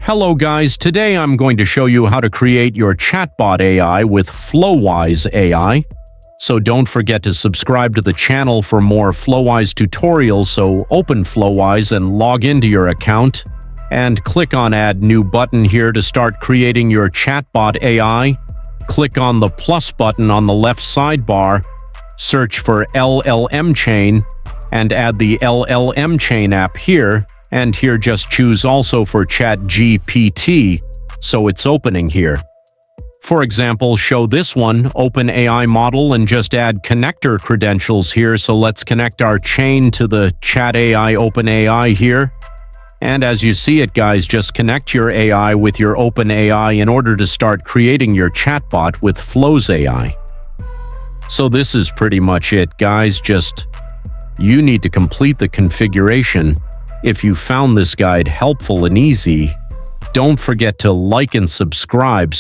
Hello guys, today I'm going to show you how to create your chatbot AI with Flowise AI. So don't forget to subscribe to the channel for more Flowise tutorials, so open Flowise and log into your account. And click on Add New button here to start creating your chatbot AI. Click on the plus button on the left sidebar, search for LLM Chain, and add the LLM Chain app here. And here just choose also for ChatGPT, so it's opening here. For example, show this one, Open AI model, and just add connector credentials here. So let's connect our chain to the Chat AI Open AI here. And as you see it, guys, just connect your AI with your Open AI in order to start creating your chatbot with Flowise AI. So this is pretty much it, guys. Just you need to complete the configuration. If you found this guide helpful and easy, don't forget to like and subscribe.